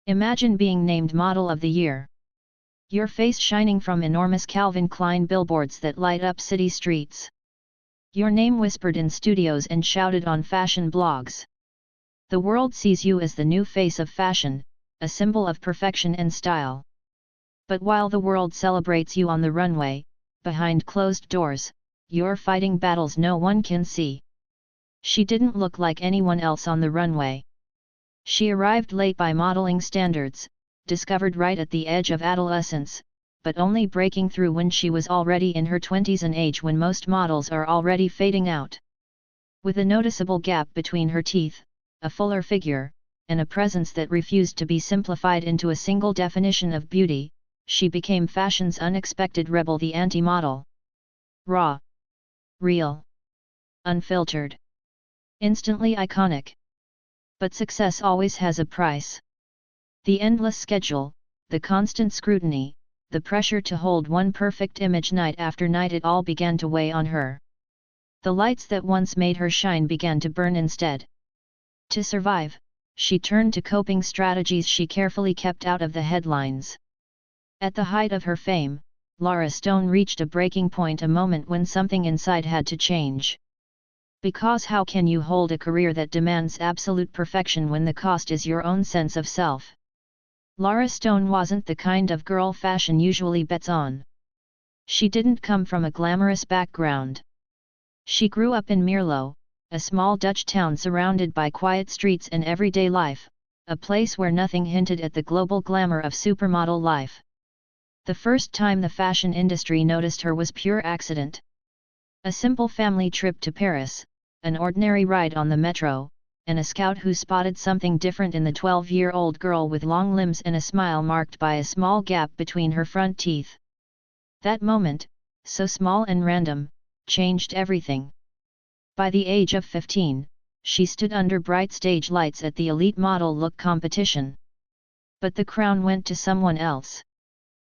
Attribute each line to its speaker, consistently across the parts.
Speaker 1: Imagine being named Model of the Year. Your face shining from enormous Calvin Klein billboards that light up city streets. Your name whispered in studios and shouted on fashion blogs. The world sees you as the new face of fashion, a symbol of perfection and style. But while the world celebrates you on the runway, behind closed doors, you're fighting battles no one can see. She didn't look like anyone else on the runway. She arrived late by modeling standards, discovered right at the edge of adolescence, but only breaking through when she was already in her 20s, an age when most models are already fading out. With a noticeable gap between her teeth, a fuller figure, and a presence that refused to be simplified into a single definition of beauty, she became fashion's unexpected rebel, the anti-model. Raw. Real. Unfiltered. Instantly iconic. But success always has a price. The endless schedule, the constant scrutiny, the pressure to hold one perfect image night after night, it all began to weigh on her. The lights that once made her shine began to burn instead. To survive, she turned to coping strategies she carefully kept out of the headlines. At the height of her fame, Lara Stone reached a breaking point, a moment when something inside had to change. Because how can you hold a career that demands absolute perfection when the cost is your own sense of self? Lara Stone wasn't the kind of girl fashion usually bets on. She didn't come from a glamorous background. She grew up in Mierlo, a small Dutch town surrounded by quiet streets and everyday life, a place where nothing hinted at the global glamour of supermodel life. The first time the fashion industry noticed her was pure accident. A simple family trip to Paris, an ordinary ride on the metro, and a scout who spotted something different in the 12-year-old girl with long limbs and a smile marked by a small gap between her front teeth. That moment, so small and random, changed everything. By the age of 15, she stood under bright stage lights at the elite model look competition. But the crown went to someone else.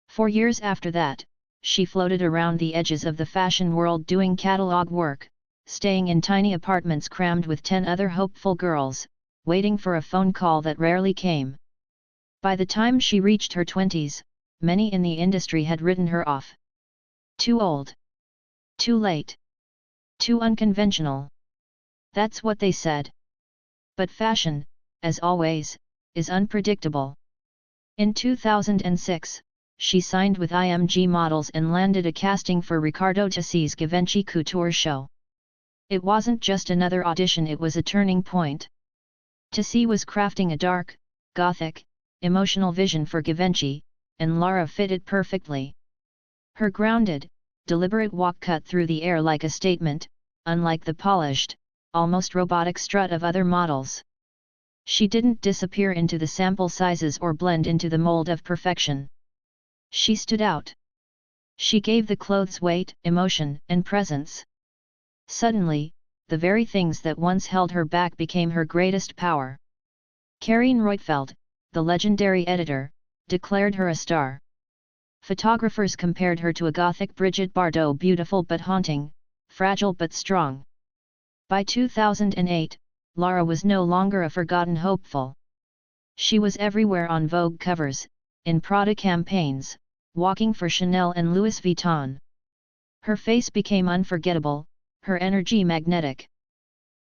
Speaker 1: 4 years after that, she floated around the edges of the fashion world doing catalog work, staying in tiny apartments crammed with 10 other hopeful girls, waiting for a phone call that rarely came. By the time she reached her 20s, many in the industry had written her off. Too old. Too late. Too unconventional. That's what they said. But fashion, as always, is unpredictable. In 2006, she signed with IMG Models and landed a casting for Riccardo Tisi's Givenchy couture show. It wasn't just another audition, it was a turning point. Tisi was crafting a dark, gothic, emotional vision for Givenchy, and Lara fitted perfectly. Her grounded, deliberate walk cut through the air like a statement, unlike the polished, almost robotic strut of other models. She didn't disappear into the sample sizes or blend into the mold of perfection. She stood out. She gave the clothes weight, emotion, and presence. Suddenly, the very things that once held her back became her greatest power. Karin Reutfeld, the legendary editor, declared her a star. Photographers compared her to a gothic Brigitte Bardot, beautiful but haunting, fragile but strong. By 2008, Lara was no longer a forgotten hopeful. She was everywhere, on Vogue covers, in Prada campaigns, walking for Chanel and Louis Vuitton. Her face became unforgettable, her energy magnetic.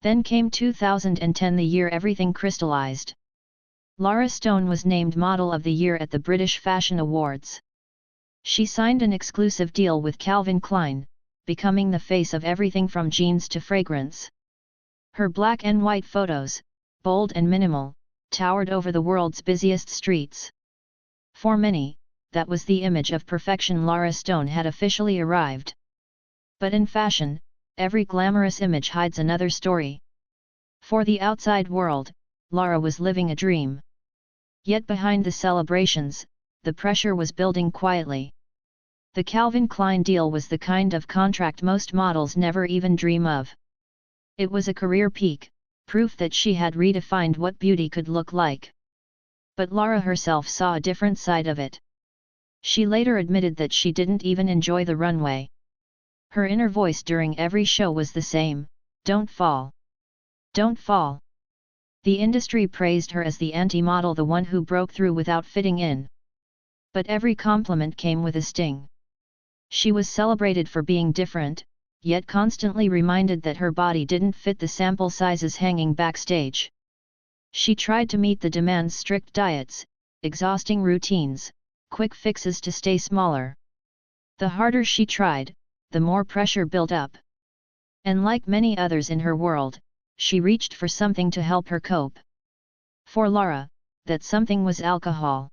Speaker 1: Then came 2010, the year everything crystallized. Lara Stone was named Model of the Year at the British Fashion Awards. She signed an exclusive deal with Calvin Klein, becoming the face of everything from jeans to fragrance. Her black and white photos, bold and minimal, towered over the world's busiest streets. For many, that was the image of perfection. Lara Stone had officially arrived. But in fashion, every glamorous image hides another story. For the outside world, Lara was living a dream. Yet behind the celebrations, the pressure was building quietly. The Calvin Klein deal was the kind of contract most models never even dream of. It was a career peak, proof that she had redefined what beauty could look like. But Lara herself saw a different side of it. She later admitted that she didn't even enjoy the runway. Her inner voice during every show was the same: "Don't fall. Don't fall. The industry praised her as the anti-model, the one who broke through without fitting in. But every compliment came with a sting. She was celebrated for being different, yet constantly reminded that her body didn't fit the sample sizes hanging backstage. She tried to meet the demands: strict diets, exhausting routines, quick fixes to stay smaller. The harder she tried, the more pressure built up. And like many others in her world, she reached for something to help her cope. For Lara, that something was alcohol.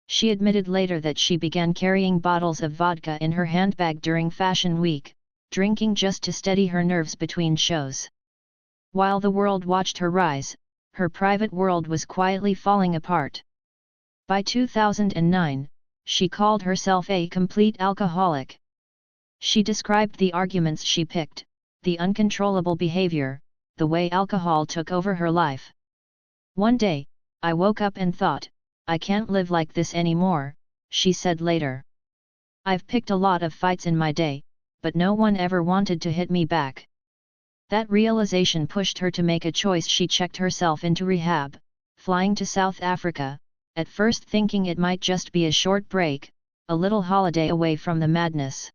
Speaker 1: She admitted later that she began carrying bottles of vodka in her handbag during Fashion Week, drinking just to steady her nerves between shows. While the world watched her rise, her private world was quietly falling apart. By 2009, she called herself a complete alcoholic. She described the arguments she picked, the uncontrollable behavior, the way alcohol took over her life. "One day, I woke up and thought, I can't live like this anymore," she said later. "I've picked a lot of fights in my day, but no one ever wanted to hit me back." That realization pushed her to make a choice. She checked herself into rehab, flying to South Africa, at first thinking it might just be a short break, a little holiday away from the madness.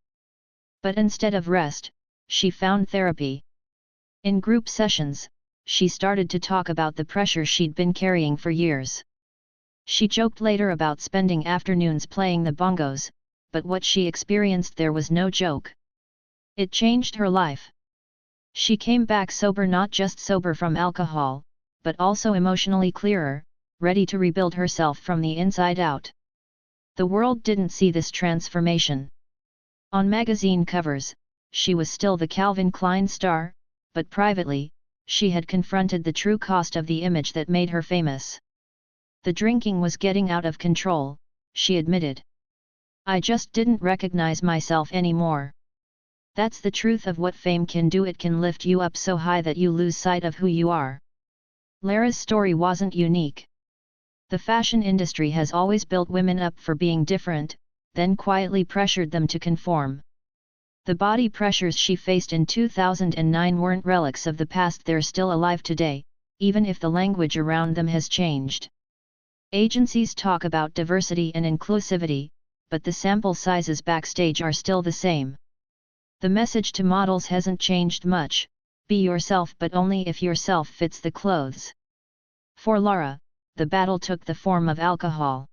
Speaker 1: But instead of rest, she found therapy. In group sessions, she started to talk about the pressure she'd been carrying for years. She joked later about spending afternoons playing the bongos, but what she experienced there was no joke. It changed her life. She came back sober, not just sober from alcohol, but also emotionally clearer, ready to rebuild herself from the inside out. The world didn't see this transformation. On magazine covers, she was still the Calvin Klein star, but privately, she had confronted the true cost of the image that made her famous. The drinking was getting out of control, she admitted. "I just didn't recognize myself anymore." That's the truth of what fame can do. It can lift you up so high that you lose sight of who you are. Lara's story wasn't unique. The fashion industry has always built women up for being different, then quietly pressured them to conform. The body pressures she faced in 2009 weren't relics of the past. They're still alive today, even if the language around them has changed. Agencies talk about diversity and inclusivity, but the sample sizes backstage are still the same. The message to models hasn't changed much: be yourself, but only if yourself fits the clothes. For Lara, the battle took the form of alcohol.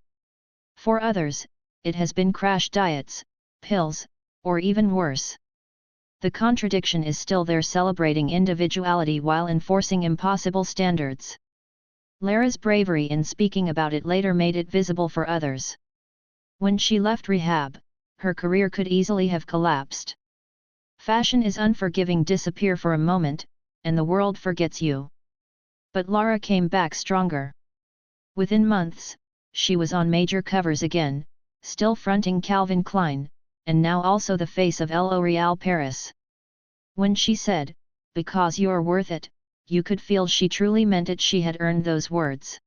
Speaker 1: For others, it has been crash diets, pills, or even worse. The contradiction is still there, celebrating individuality while enforcing impossible standards. Lara's bravery in speaking about it later made it visible for others. When she left rehab, her career could easily have collapsed. Fashion is unforgiving. Disappear for a moment, and the world forgets you. But Lara came back stronger. Within months, she was on major covers again, still fronting Calvin Klein, and now also the face of L'Oréal Paris. When she said, "Because you're worth it," you could feel she truly meant it. She had earned those words.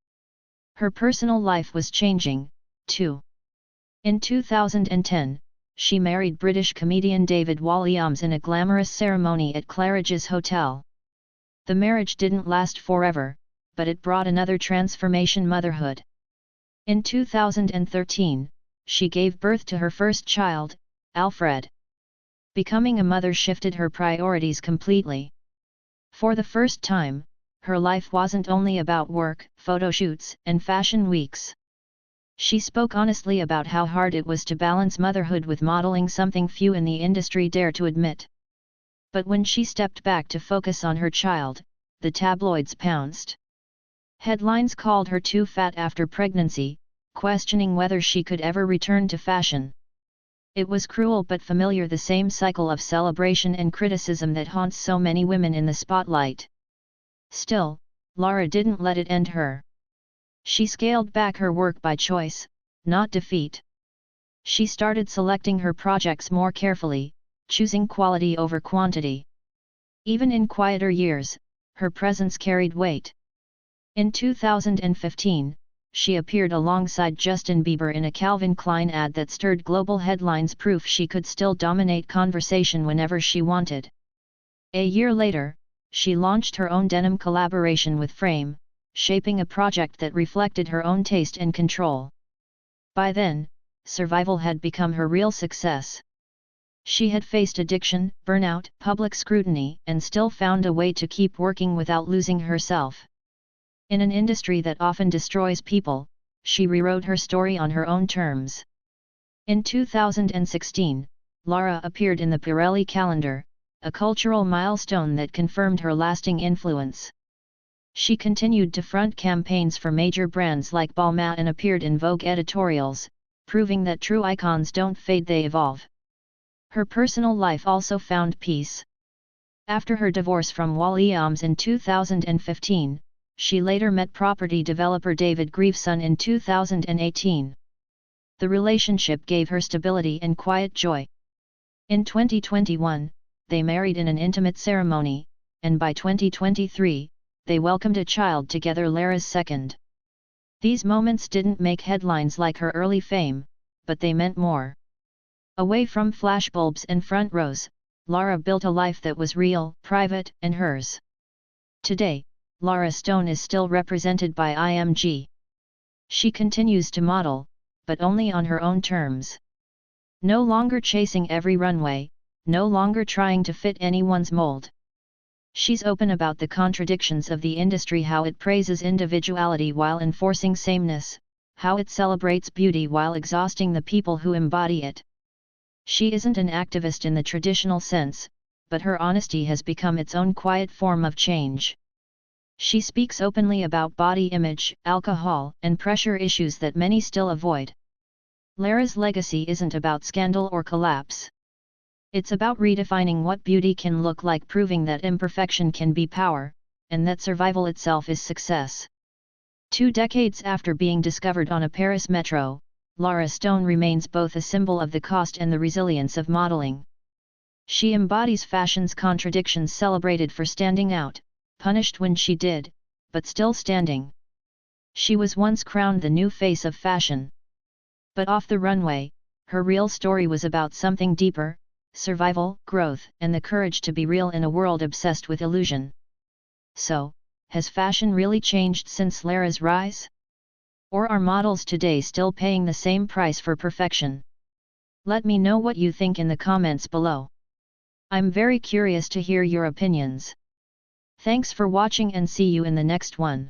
Speaker 1: Her personal life was changing, too. In 2010, she married British comedian David Walliams in a glamorous ceremony at Claridge's Hotel. The marriage didn't last forever, but it brought another transformation: motherhood. In 2013, she gave birth to her first child, Alfred. Becoming a mother shifted her priorities completely. For the first time, her life wasn't only about work, photo shoots, and fashion weeks. She spoke honestly about how hard it was to balance motherhood with modeling, something few in the industry dare to admit. But when she stepped back to focus on her child, the tabloids pounced. Headlines called her too fat after pregnancy, questioning whether she could ever return to fashion. It was cruel but familiar, the same cycle of celebration and criticism that haunts so many women in the spotlight. Still, Lara didn't let it end her. She scaled back her work by choice, not defeat. She started selecting her projects more carefully, choosing quality over quantity. Even in quieter years, her presence carried weight. In 2015, she appeared alongside Justin Bieber in a Calvin Klein ad that stirred global headlines, proof she could still dominate conversation whenever she wanted. A year later, she launched her own denim collaboration with Frame, shaping a project that reflected her own taste and control. By then, survival had become her real success. She had faced addiction, burnout, public scrutiny, and still found a way to keep working without losing herself. In an industry that often destroys people, she rewrote her story on her own terms. In 2016, Lara appeared in the Pirelli calendar, a cultural milestone that confirmed her lasting influence. She continued to front campaigns for major brands like Balmain and appeared in Vogue editorials, proving that true icons don't fade, they evolve. Her personal life also found peace. After her divorce from Williams in 2015, she later met property developer David Grieveson in 2018. The relationship gave her stability and quiet joy. In 2021, they married in an intimate ceremony, and by 2023, they welcomed a child together, Lara's second. These moments didn't make headlines like her early fame, but they meant more. Away from flashbulbs and front rows, Lara built a life that was real, private, and hers. Today, Lara Stone is still represented by IMG. She continues to model, but only on her own terms. No longer chasing every runway, no longer trying to fit anyone's mold. She's open about the contradictions of the industry, how it praises individuality while enforcing sameness, how it celebrates beauty while exhausting the people who embody it. She isn't an activist in the traditional sense, but her honesty has become its own quiet form of change. She speaks openly about body image, alcohol, and pressure issues that many still avoid. Lara's legacy isn't about scandal or collapse. It's about redefining what beauty can look like, proving that imperfection can be power, and that survival itself is success. 2 decades after being discovered on a Paris metro, Lara Stone remains both a symbol of the cost and the resilience of modeling. She embodies fashion's contradictions, celebrated for standing out, punished when she did, but still standing. She was once crowned the new face of fashion. But off the runway, her real story was about something deeper: survival, growth, and the courage to be real in a world obsessed with illusion. So, has fashion really changed since Lara's rise? Or are models today still paying the same price for perfection? Let me know what you think in the comments below. I'm very curious to hear your opinions. Thanks for watching and see you in the next one.